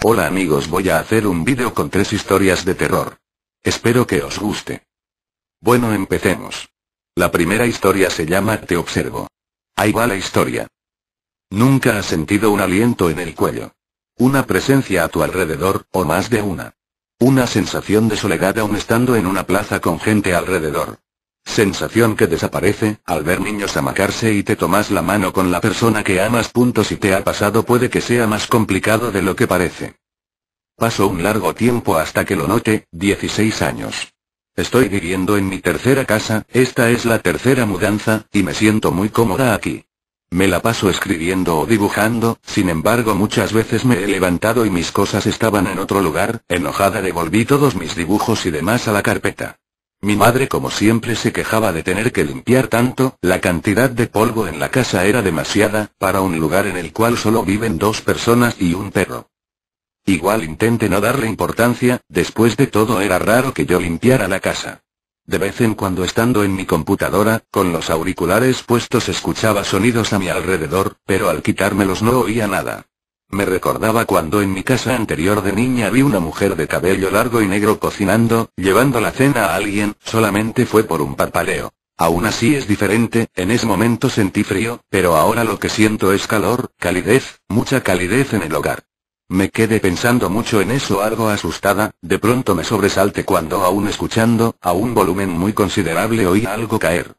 Hola amigos, voy a hacer un vídeo con 3 historias de terror. Espero que os guste. Bueno, empecemos. La primera historia se llama Te observo. Ahí va la historia. Nunca has sentido un aliento en el cuello. Una presencia a tu alrededor, o más de una. Una sensación de soledad aún estando en una plaza con gente alrededor. Sensación que desaparece, al ver niños amacarse y te tomas la mano con la persona que amas. Si te ha pasado puede que sea más complicado de lo que parece. Pasó un largo tiempo hasta que lo noté, 16 años. Estoy viviendo en mi tercera casa, esta es la tercera mudanza, y me siento muy cómoda aquí. Me la paso escribiendo o dibujando, sin embargo muchas veces me he levantado y mis cosas estaban en otro lugar, enojada devolví todos mis dibujos y demás a la carpeta. Mi madre como siempre se quejaba de tener que limpiar tanto, la cantidad de polvo en la casa era demasiada, para un lugar en el cual solo viven 2 personas y un perro. Igual intenté no darle importancia, después de todo era raro que yo limpiara la casa. De vez en cuando estando en mi computadora, con los auriculares puestos escuchaba sonidos a mi alrededor, pero al quitármelos no oía nada. Me recordaba cuando en mi casa anterior de niña vi una mujer de cabello largo y negro cocinando, llevando la cena a alguien, solamente fue por un parpadeo. Aún así es diferente, en ese momento sentí frío, pero ahora lo que siento es calor, calidez, mucha calidez en el hogar. Me quedé pensando mucho en eso algo asustada, de pronto me sobresalté cuando aún escuchando, a un volumen muy considerable oí algo caer.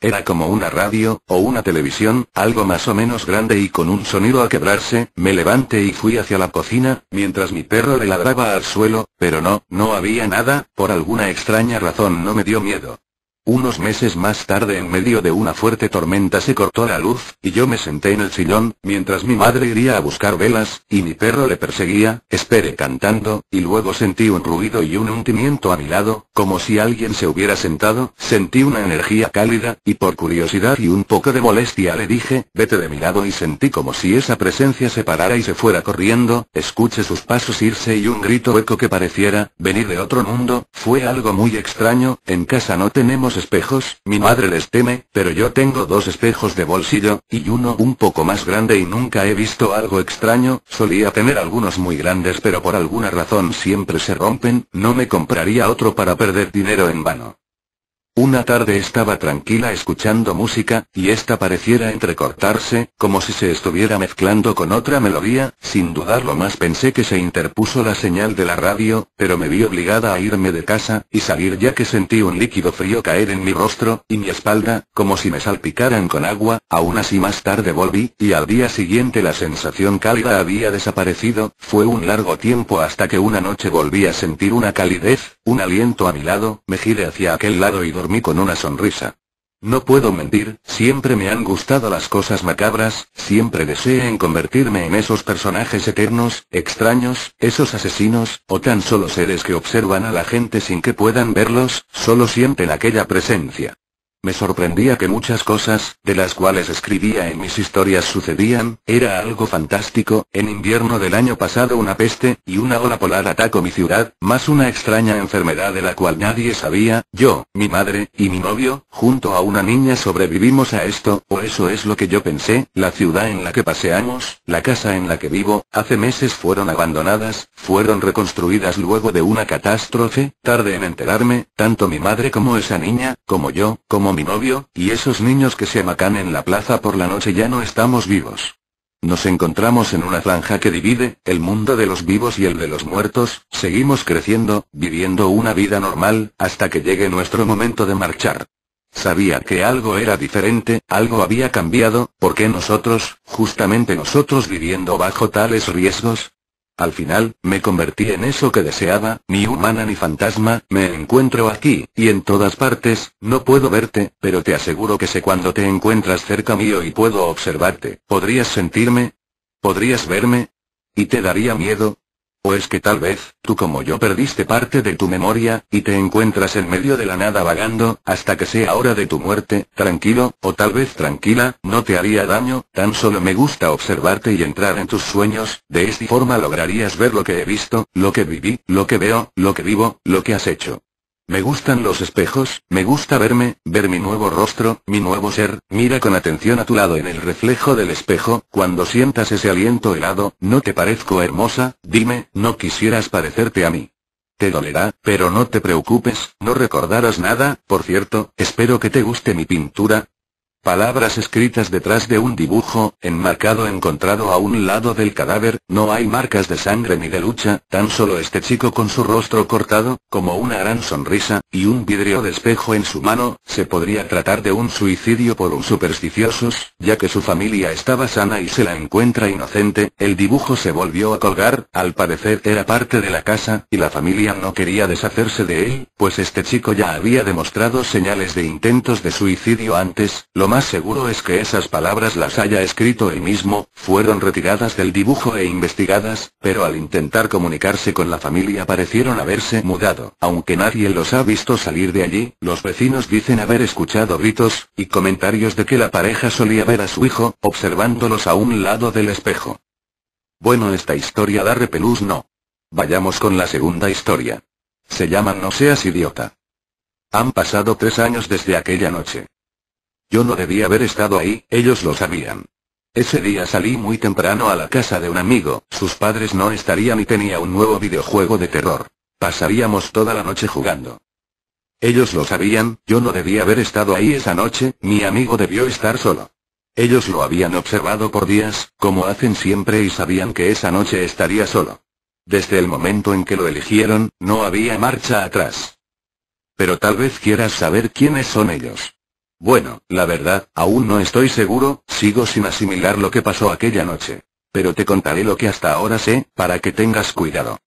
Era como una radio, o una televisión, algo más o menos grande y con un sonido a quebrarse. Me levanté y fui hacia la cocina, mientras mi perro le ladraba al suelo, pero no había nada, por alguna extraña razón no me dio miedo. Unos meses más tarde en medio de una fuerte tormenta se cortó la luz, y yo me senté en el sillón, mientras mi madre iría a buscar velas, y mi perro le perseguía, esperé cantando, y luego sentí un ruido y un hundimiento a mi lado, como si alguien se hubiera sentado, sentí una energía cálida, y por curiosidad y un poco de molestia le dije, vete de mi lado y sentí como si esa presencia se parara y se fuera corriendo, escuché sus pasos irse y un grito eco que pareciera venir de otro mundo. Fue algo muy extraño, en casa no tenemos espejos, mi madre les teme, pero yo tengo 2 espejos de bolsillo, y uno un poco más grande y nunca he visto algo extraño. Solía tener algunos muy grandes pero por alguna razón siempre se rompen, no me compraría otro para perder dinero en vano. Una tarde estaba tranquila escuchando música, y esta pareciera entrecortarse, como si se estuviera mezclando con otra melodía. Sin dudarlo más pensé que se interpuso la señal de la radio, pero me vi obligada a irme de casa, y salir ya que sentí un líquido frío caer en mi rostro, y mi espalda, como si me salpicaran con agua. Aún así más tarde volví, y al día siguiente la sensación cálida había desaparecido. Fue un largo tiempo hasta que una noche volví a sentir una calidez, un aliento a mi lado, me giré hacia aquel lado y dormí con una sonrisa. No puedo mentir, siempre me han gustado las cosas macabras, siempre deseé en convertirme en esos personajes eternos, extraños, esos asesinos, o tan solo seres que observan a la gente sin que puedan verlos, solo sienten aquella presencia. Me sorprendía que muchas cosas, de las cuales escribía en mis historias sucedían, era algo fantástico. En invierno del año pasado una peste, y una ola polar atacó mi ciudad, más una extraña enfermedad de la cual nadie sabía. Yo, mi madre, y mi novio, junto a una niña sobrevivimos a esto, o eso es lo que yo pensé. La ciudad en la que paseamos, la casa en la que vivo, hace meses fueron abandonadas, fueron reconstruidas luego de una catástrofe. Tardé en enterarme, tanto mi madre como esa niña, como yo, como mi novio, y esos niños que se amacan en la plaza por la noche ya no estamos vivos. Nos encontramos en una franja que divide el mundo de los vivos y el de los muertos. Seguimos creciendo, viviendo una vida normal, hasta que llegue nuestro momento de marchar. Sabía que algo era diferente, algo había cambiado. ¿Por qué nosotros, justamente nosotros viviendo bajo tales riesgos? Al final, me convertí en eso que deseaba, ni humana ni fantasma. Me encuentro aquí, y en todas partes. No puedo verte, pero te aseguro que sé cuando te encuentras cerca mío y puedo observarte. ¿Podrías sentirme? ¿Podrías verme? ¿Y te daría miedo? ¿O es que tal vez, tú como yo perdiste parte de tu memoria, y te encuentras en medio de la nada vagando, hasta que sea hora de tu muerte, tranquilo, o tal vez tranquila, no te haría daño, tan solo me gusta observarte y entrar en tus sueños, de esta forma lograrías ver lo que he visto, lo que viví, lo que veo, lo que vivo, lo que has hecho. Me gustan los espejos, me gusta verme, ver mi nuevo rostro, mi nuevo ser, mira con atención a tu lado en el reflejo del espejo, cuando sientas ese aliento helado, ¿no te parezco hermosa? Dime, ¿no quisieras parecerte a mí? Te dolerá, pero no te preocupes, no recordarás nada, por cierto, espero que te guste mi pintura. Palabras escritas detrás de un dibujo, enmarcado encontrado a un lado del cadáver, no hay marcas de sangre ni de lucha, tan solo este chico con su rostro cortado, como una gran sonrisa, y un vidrio de espejo en su mano. Se podría tratar de un suicidio por un supersticiosos, ya que su familia estaba sana y se la encuentra inocente. El dibujo se volvió a colgar, al parecer era parte de la casa, y la familia no quería deshacerse de él, pues este chico ya había demostrado señales de intentos de suicidio antes. Lo más seguro es que esas palabras las haya escrito él mismo, fueron retiradas del dibujo e investigadas, pero al intentar comunicarse con la familia parecieron haberse mudado. Aunque nadie los ha visto salir de allí, los vecinos dicen haber escuchado gritos, y comentarios de que la pareja solía ver a su hijo, observándolos a un lado del espejo. Bueno, esta historia da repelús, ¿no? Vayamos con la segunda historia. Se llama No seas idiota. Han pasado 3 años desde aquella noche. Yo no debía haber estado ahí, ellos lo sabían. Ese día salí muy temprano a la casa de un amigo, sus padres no estarían y tenía un nuevo videojuego de terror. Pasaríamos toda la noche jugando. Ellos lo sabían, yo no debía haber estado ahí esa noche, mi amigo debió estar solo. Ellos lo habían observado por días, como hacen siempre, y sabían que esa noche estaría solo. Desde el momento en que lo eligieron, no había marcha atrás. Pero tal vez quieras saber quiénes son ellos. Bueno, la verdad, aún no estoy seguro, sigo sin asimilar lo que pasó aquella noche. Pero te contaré lo que hasta ahora sé, para que tengas cuidado.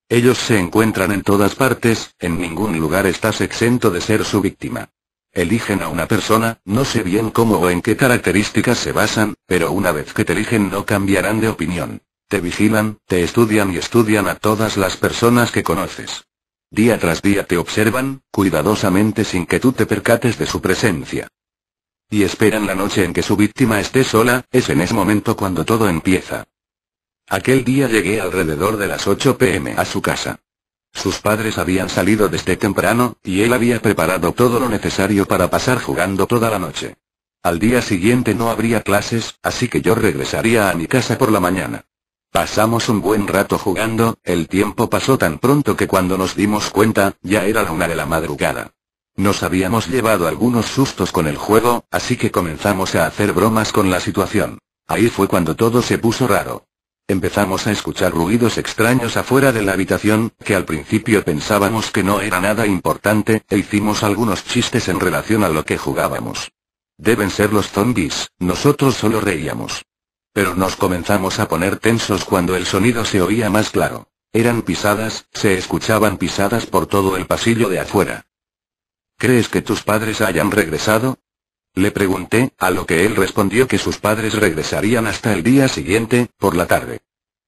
Ellos se encuentran en todas partes, en ningún lugar estás exento de ser su víctima. Eligen a una persona, no sé bien cómo o en qué características se basan, pero una vez que te eligen no cambiarán de opinión. Te vigilan, te estudian y estudian a todas las personas que conoces. Día tras día te observan, cuidadosamente sin que tú te percates de su presencia. Y esperan la noche en que su víctima esté sola, es en ese momento cuando todo empieza. Aquel día llegué alrededor de las 8 p.m. a su casa. Sus padres habían salido desde temprano, y él había preparado todo lo necesario para pasar jugando toda la noche. Al día siguiente no habría clases, así que yo regresaría a mi casa por la mañana. Pasamos un buen rato jugando, el tiempo pasó tan pronto que cuando nos dimos cuenta, ya era la 1 de la madrugada. Nos habíamos llevado algunos sustos con el juego, así que comenzamos a hacer bromas con la situación. Ahí fue cuando todo se puso raro. Empezamos a escuchar ruidos extraños afuera de la habitación, que al principio pensábamos que no era nada importante, e hicimos algunos chistes en relación a lo que jugábamos. Deben ser los zombies, nosotros solo reíamos. Pero nos comenzamos a poner tensos cuando el sonido se oía más claro. Eran pisadas, se escuchaban pisadas por todo el pasillo de afuera. ¿Crees que tus padres hayan regresado? Le pregunté, a lo que él respondió que sus padres regresarían hasta el día siguiente, por la tarde.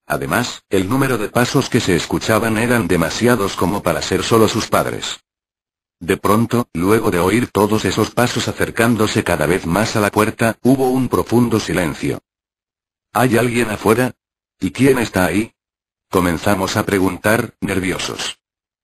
Además, el número de pasos que se escuchaban eran demasiados como para ser solo sus padres. De pronto, luego de oír todos esos pasos acercándose cada vez más a la puerta, hubo un profundo silencio. ¿Hay alguien afuera? ¿Y quién está ahí? Comenzamos a preguntar, nerviosos.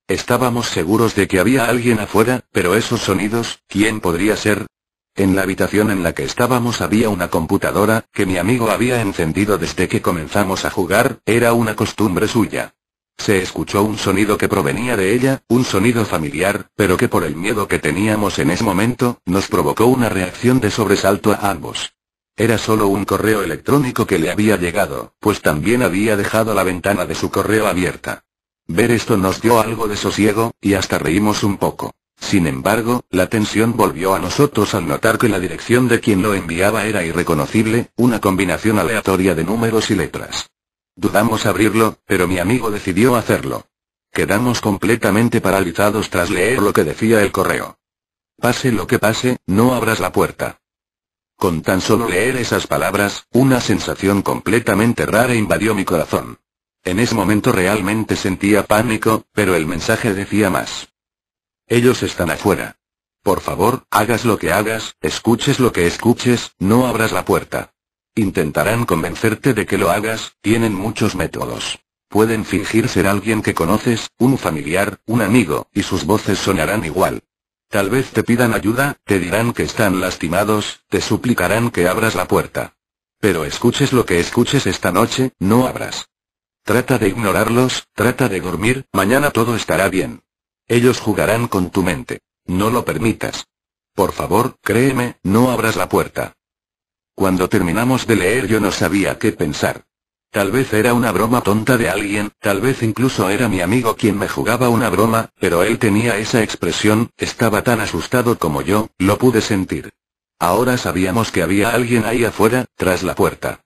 Estábamos seguros de que había alguien afuera, pero esos sonidos, ¿quién podría ser? En la habitación en la que estábamos había una computadora, que mi amigo había encendido desde que comenzamos a jugar, era una costumbre suya. Se escuchó un sonido que provenía de ella, un sonido familiar, pero que por el miedo que teníamos en ese momento, nos provocó una reacción de sobresalto a ambos. Era solo un correo electrónico que le había llegado, pues también había dejado la ventana de su correo abierta. Ver esto nos dio algo de sosiego, y hasta reímos un poco. Sin embargo, la tensión volvió a nosotros al notar que la dirección de quien lo enviaba era irreconocible, una combinación aleatoria de números y letras. Dudamos abrirlo, pero mi amigo decidió hacerlo. Quedamos completamente paralizados tras leer lo que decía el correo. Pase lo que pase, no abras la puerta. Con tan solo leer esas palabras, una sensación completamente rara invadió mi corazón. En ese momento realmente sentía pánico, pero el mensaje decía más. Ellos están afuera. Por favor, hagas lo que hagas, escuches lo que escuches, no abras la puerta. Intentarán convencerte de que lo hagas, tienen muchos métodos. Pueden fingir ser alguien que conoces, un familiar, un amigo, y sus voces sonarán igual. Tal vez te pidan ayuda, te dirán que están lastimados, te suplicarán que abras la puerta. Pero escuches lo que escuches esta noche, no abras. Trata de ignorarlos, trata de dormir, mañana todo estará bien. Ellos jugarán con tu mente. No lo permitas. Por favor, créeme, no abras la puerta. Cuando terminamos de leer yo no sabía qué pensar. Tal vez era una broma tonta de alguien, tal vez incluso era mi amigo quien me jugaba una broma, pero él tenía esa expresión, estaba tan asustado como yo, lo pude sentir. Ahora sabíamos que había alguien ahí afuera, tras la puerta.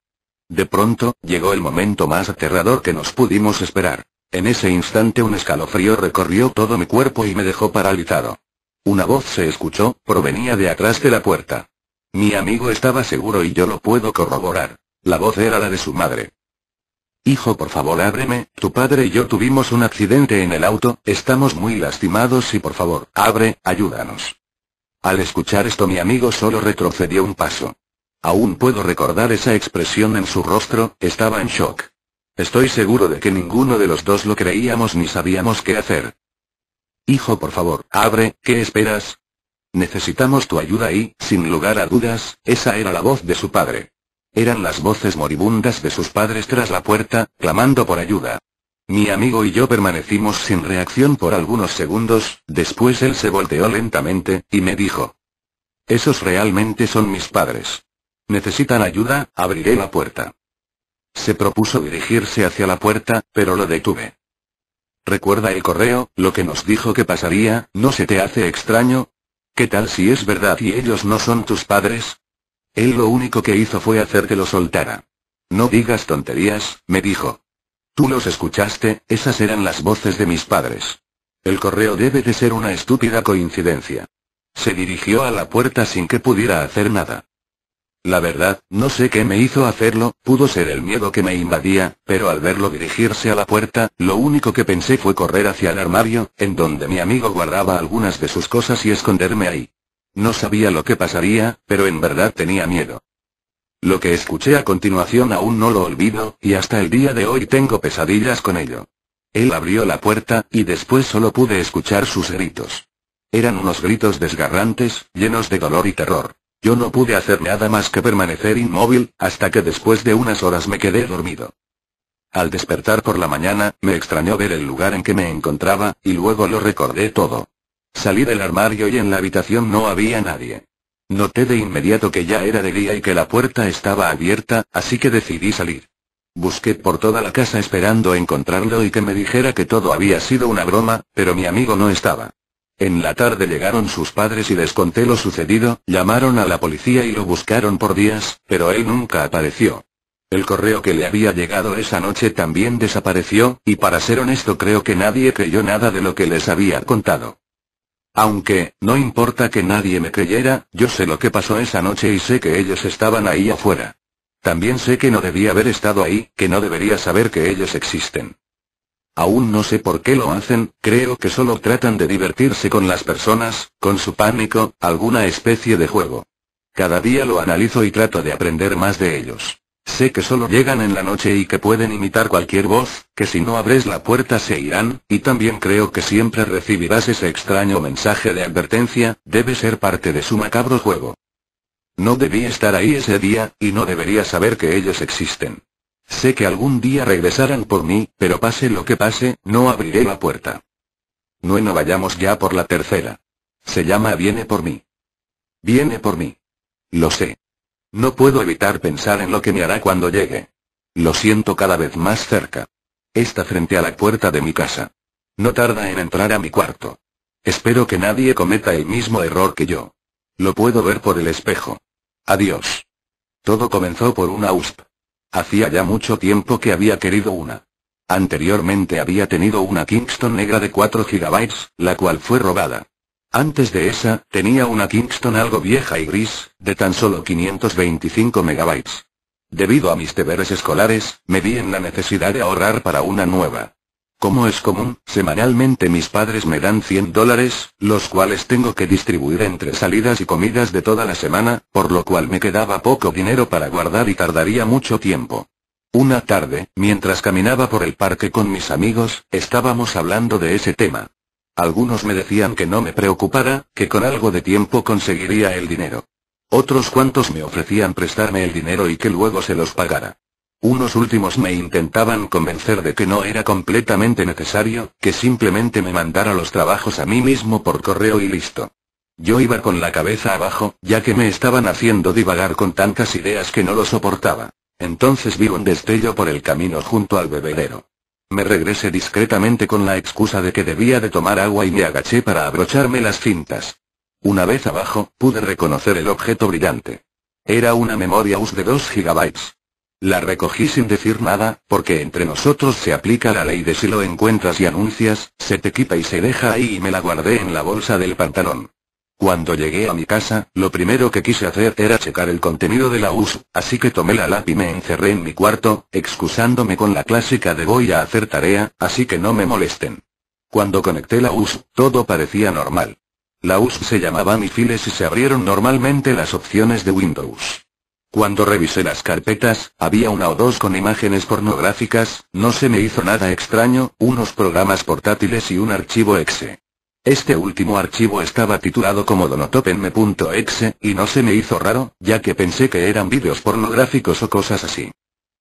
De pronto, llegó el momento más aterrador que nos pudimos esperar. En ese instante un escalofrío recorrió todo mi cuerpo y me dejó paralizado. Una voz se escuchó, provenía de atrás de la puerta. Mi amigo estaba seguro y yo lo puedo corroborar. La voz era la de su madre. Hijo, por favor ábreme, tu padre y yo tuvimos un accidente en el auto, estamos muy lastimados y por favor, abre, ayúdanos. Al escuchar esto mi amigo solo retrocedió un paso. Aún puedo recordar esa expresión en su rostro, estaba en shock. Estoy seguro de que ninguno de los dos lo creíamos ni sabíamos qué hacer. Hijo, por favor, abre, ¿qué esperas? Necesitamos tu ayuda y, sin lugar a dudas, esa era la voz de su padre. Eran las voces moribundas de sus padres tras la puerta, clamando por ayuda. Mi amigo y yo permanecimos sin reacción por algunos segundos, después él se volteó lentamente, y me dijo. Esos realmente son mis padres. ¿Necesitan ayuda? Abriré la puerta. Se propuso dirigirse hacia la puerta, pero lo detuve. ¿Recuerda el correo, lo que nos dijo que pasaría, no se te hace extraño? ¿Qué tal si es verdad y ellos no son tus padres? Él lo único que hizo fue hacer que lo soltara. No digas tonterías, me dijo. Tú los escuchaste, esas eran las voces de mis padres. El correo debe de ser una estúpida coincidencia. Se dirigió a la puerta sin que pudiera hacer nada. La verdad, no sé qué me hizo hacerlo, pudo ser el miedo que me invadía, pero al verlo dirigirse a la puerta, lo único que pensé fue correr hacia el armario, en donde mi amigo guardaba algunas de sus cosas y esconderme ahí. No sabía lo que pasaría, pero en verdad tenía miedo. Lo que escuché a continuación aún no lo olvido, y hasta el día de hoy tengo pesadillas con ello. Él abrió la puerta, y después solo pude escuchar sus gritos. Eran unos gritos desgarrantes, llenos de dolor y terror. Yo no pude hacer nada más que permanecer inmóvil, hasta que después de unas horas me quedé dormido. Al despertar por la mañana, me extrañó ver el lugar en que me encontraba, y luego lo recordé todo. Salí del armario y en la habitación no había nadie. Noté de inmediato que ya era de día y que la puerta estaba abierta, así que decidí salir. Busqué por toda la casa esperando encontrarlo y que me dijera que todo había sido una broma, pero mi amigo no estaba. En la tarde llegaron sus padres y les conté lo sucedido, llamaron a la policía y lo buscaron por días, pero él nunca apareció. El correo que le había llegado esa noche también desapareció, y para ser honesto creo que nadie creyó nada de lo que les había contado. Aunque, no importa que nadie me creyera, yo sé lo que pasó esa noche y sé que ellos estaban ahí afuera. También sé que no debía haber estado ahí, que no debería saber que ellos existen. Aún no sé por qué lo hacen, creo que solo tratan de divertirse con las personas, con su pánico, alguna especie de juego. Cada día lo analizo y trato de aprender más de ellos. Sé que solo llegan en la noche y que pueden imitar cualquier voz, que si no abres la puerta se irán, y también creo que siempre recibirás ese extraño mensaje de advertencia, debe ser parte de su macabro juego. No debí estar ahí ese día, y no debería saber que ellos existen. Sé que algún día regresarán por mí, pero pase lo que pase, no abriré la puerta. No vayamos ya por la tercera. Se llama Viene por mí. Viene por mí. Lo sé. No puedo evitar pensar en lo que me hará cuando llegue. Lo siento cada vez más cerca. Está frente a la puerta de mi casa. No tarda en entrar a mi cuarto. Espero que nadie cometa el mismo error que yo. Lo puedo ver por el espejo. Adiós. Todo comenzó por una USB. Hacía ya mucho tiempo que había querido una. Anteriormente había tenido una Kingston negra de 4 GB, la cual fue robada. Antes de esa, tenía una Kingston algo vieja y gris, de tan solo 525 megabytes. Debido a mis deberes escolares, me vi en la necesidad de ahorrar para una nueva. Como es común, semanalmente mis padres me dan $100, los cuales tengo que distribuir entre salidas y comidas de toda la semana, por lo cual me quedaba poco dinero para guardar y tardaría mucho tiempo. Una tarde, mientras caminaba por el parque con mis amigos, estábamos hablando de ese tema. Algunos me decían que no me preocupara, que con algo de tiempo conseguiría el dinero. Otros cuantos me ofrecían prestarme el dinero y que luego se los pagara. Unos últimos me intentaban convencer de que no era completamente necesario, que simplemente me mandara los trabajos a mí mismo por correo y listo. Yo iba con la cabeza abajo, ya que me estaban haciendo divagar con tantas ideas que no lo soportaba. Entonces vi un destello por el camino junto al bebedero. Me regresé discretamente con la excusa de que debía de tomar agua y me agaché para abrocharme las cintas. Una vez abajo, pude reconocer el objeto brillante. Era una memoria USB de 2 GB. La recogí sin decir nada, porque entre nosotros se aplica la ley de si lo encuentras y anuncias, se te quita y se deja ahí, y me la guardé en la bolsa del pantalón. Cuando llegué a mi casa, lo primero que quise hacer era checar el contenido de la USB, así que tomé la lap y me encerré en mi cuarto, excusándome con la clásica de voy a hacer tarea, así que no me molesten. Cuando conecté la USB, todo parecía normal. La USB se llamaba Mi Files y se abrieron normalmente las opciones de Windows. Cuando revisé las carpetas, había una o dos con imágenes pornográficas, no se me hizo nada extraño, unos programas portátiles y un archivo exe. Este último archivo estaba titulado como donotopenme.exe, y no se me hizo raro, ya que pensé que eran vídeos pornográficos o cosas así.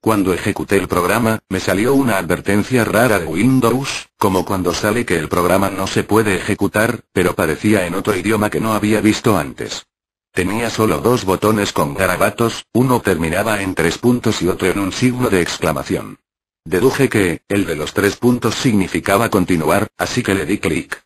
Cuando ejecuté el programa, me salió una advertencia rara de Windows, como cuando sale que el programa no se puede ejecutar, pero parecía en otro idioma que no había visto antes. Tenía solo dos botones con garabatos, uno terminaba en 3 puntos y otro en un signo de exclamación. Deduje que, el de los 3 puntos significaba continuar, así que le di clic.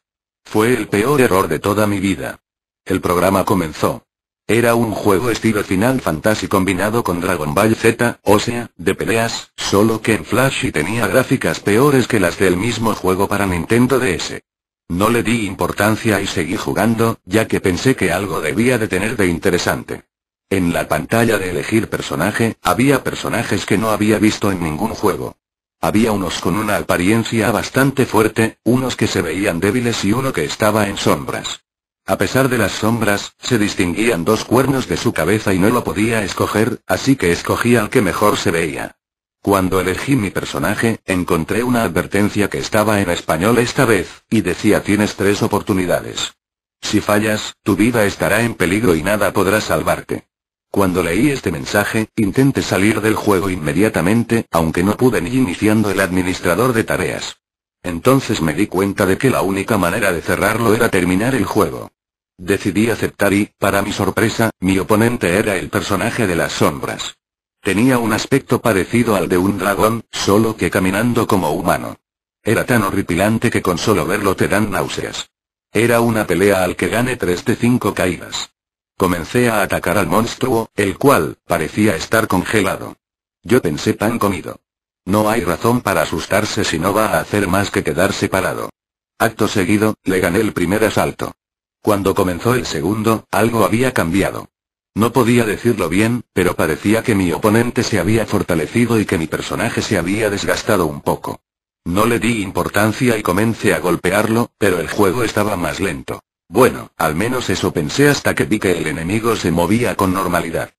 Fue el peor error de toda mi vida. El programa comenzó. Era un juego estilo Final Fantasy combinado con Dragon Ball Z, o sea, de peleas, solo que en Flash y tenía gráficas peores que las del mismo juego para Nintendo DS. No le di importancia y seguí jugando, ya que pensé que algo debía de tener de interesante. En la pantalla de elegir personaje, había personajes que no había visto en ningún juego. Había unos con una apariencia bastante fuerte, unos que se veían débiles y uno que estaba en sombras. A pesar de las sombras, se distinguían dos cuernos de su cabeza y no lo podía escoger, así que escogí al que mejor se veía. Cuando elegí mi personaje, encontré una advertencia que estaba en español esta vez, y decía tienes 3 oportunidades. Si fallas, tu vida estará en peligro y nada podrá salvarte. Cuando leí este mensaje, intenté salir del juego inmediatamente, aunque no pude ni iniciando el administrador de tareas. Entonces me di cuenta de que la única manera de cerrarlo era terminar el juego. Decidí aceptar y, para mi sorpresa, mi oponente era el personaje de las sombras. Tenía un aspecto parecido al de un dragón, solo que caminando como humano. Era tan horripilante que con solo verlo te dan náuseas. Era una pelea al que gané 3 de 5 caídas. Comencé a atacar al monstruo, el cual parecía estar congelado. Yo pensé pan comido. No hay razón para asustarse si no va a hacer más que quedarse parado. Acto seguido, le gané el primer asalto. Cuando comenzó el segundo, algo había cambiado. No podía decirlo bien, pero parecía que mi oponente se había fortalecido y que mi personaje se había desgastado un poco. No le di importancia y comencé a golpearlo, pero el juego estaba más lento. Bueno, al menos eso pensé hasta que vi que el enemigo se movía con normalidad.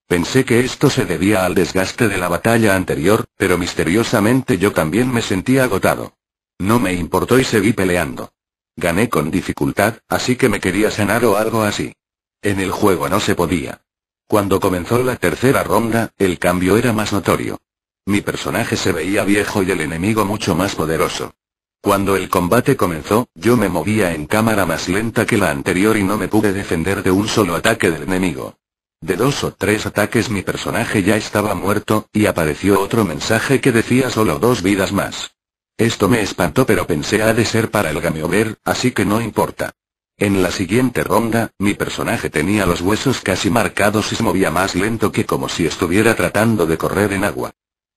Pensé que esto se debía al desgaste de la batalla anterior, pero misteriosamente yo también me sentía agotado. No me importó y seguí peleando. Gané con dificultad, así que me quería sanar o algo así. En el juego no se podía. Cuando comenzó la tercera ronda, el cambio era más notorio. Mi personaje se veía viejo y el enemigo mucho más poderoso. Cuando el combate comenzó, yo me movía en cámara más lenta que la anterior y no me pude defender de un solo ataque del enemigo. De 2 o 3 ataques mi personaje ya estaba muerto, y apareció otro mensaje que decía solo 2 vidas más. Esto me espantó, pero pensé ha de ser para el game over, así que no importa. En la siguiente ronda, mi personaje tenía los huesos casi marcados y se movía más lento que como si estuviera tratando de correr en agua.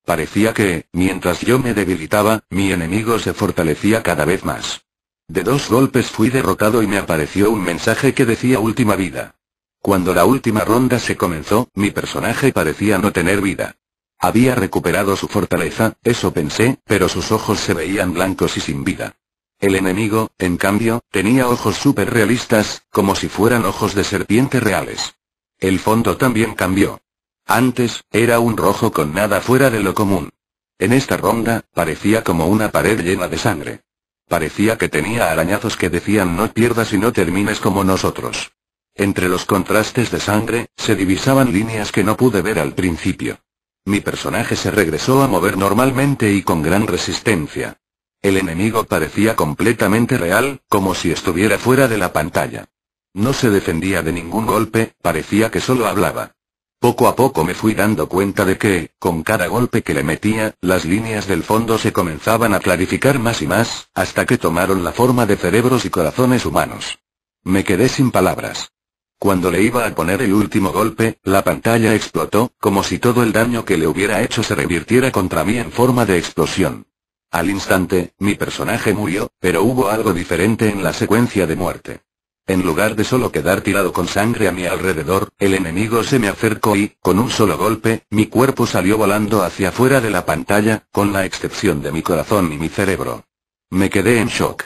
Parecía que, mientras yo me debilitaba, mi enemigo se fortalecía cada vez más. De 2 golpes fui derrotado y me apareció un mensaje que decía última vida. Cuando la última ronda se comenzó, mi personaje parecía no tener vida. Había recuperado su fortaleza, eso pensé, pero sus ojos se veían blancos y sin vida. El enemigo, en cambio, tenía ojos súper realistas, como si fueran ojos de serpiente reales. El fondo también cambió. Antes, era un rojo con nada fuera de lo común. En esta ronda, parecía como una pared llena de sangre. Parecía que tenía arañazos que decían no pierdas y no termines como nosotros. Entre los contrastes de sangre, se divisaban líneas que no pude ver al principio. Mi personaje se regresó a mover normalmente y con gran resistencia. El enemigo parecía completamente real, como si estuviera fuera de la pantalla. No se defendía de ningún golpe, parecía que solo hablaba. Poco a poco me fui dando cuenta de que, con cada golpe que le metía, las líneas del fondo se comenzaban a clarificar más y más, hasta que tomaron la forma de cerebros y corazones humanos. Me quedé sin palabras. Cuando le iba a poner el último golpe, la pantalla explotó, como si todo el daño que le hubiera hecho se revirtiera contra mí en forma de explosión. Al instante, mi personaje murió, pero hubo algo diferente en la secuencia de muerte. En lugar de solo quedar tirado con sangre a mi alrededor, el enemigo se me acercó y, con un solo golpe, mi cuerpo salió volando hacia afuera de la pantalla, con la excepción de mi corazón y mi cerebro. Me quedé en shock.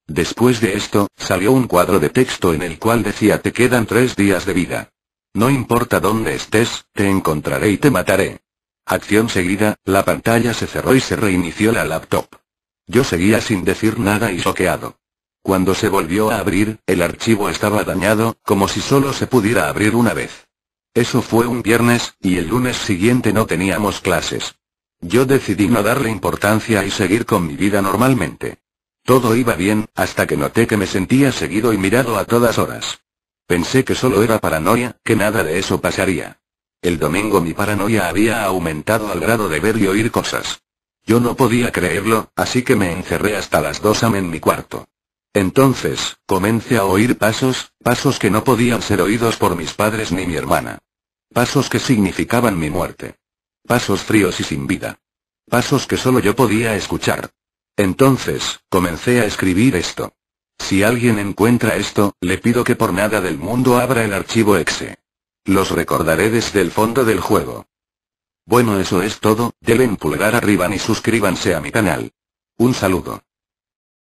Después de esto, salió un cuadro de texto en el cual decía te quedan 3 días de vida. No importa dónde estés, te encontraré y te mataré. Acción seguida, la pantalla se cerró y se reinició la laptop. Yo seguía sin decir nada y choqueado. Cuando se volvió a abrir, el archivo estaba dañado, como si solo se pudiera abrir una vez. Eso fue un viernes, y el lunes siguiente no teníamos clases. Yo decidí no darle importancia y seguir con mi vida normalmente. Todo iba bien, hasta que noté que me sentía seguido y mirado a todas horas. Pensé que solo era paranoia, que nada de eso pasaría. El domingo mi paranoia había aumentado al grado de ver y oír cosas. Yo no podía creerlo, así que me encerré hasta las 2 a.m. en mi cuarto. Entonces, comencé a oír pasos que no podían ser oídos por mis padres ni mi hermana. Pasos que significaban mi muerte. Pasos fríos y sin vida. Pasos que solo yo podía escuchar. Entonces, comencé a escribir esto. Si alguien encuentra esto, le pido que por nada del mundo abra el archivo exe. Los recordaré desde el fondo del juego. Bueno, eso es todo, denle un pulgar arriba y suscríbanse a mi canal. Un saludo.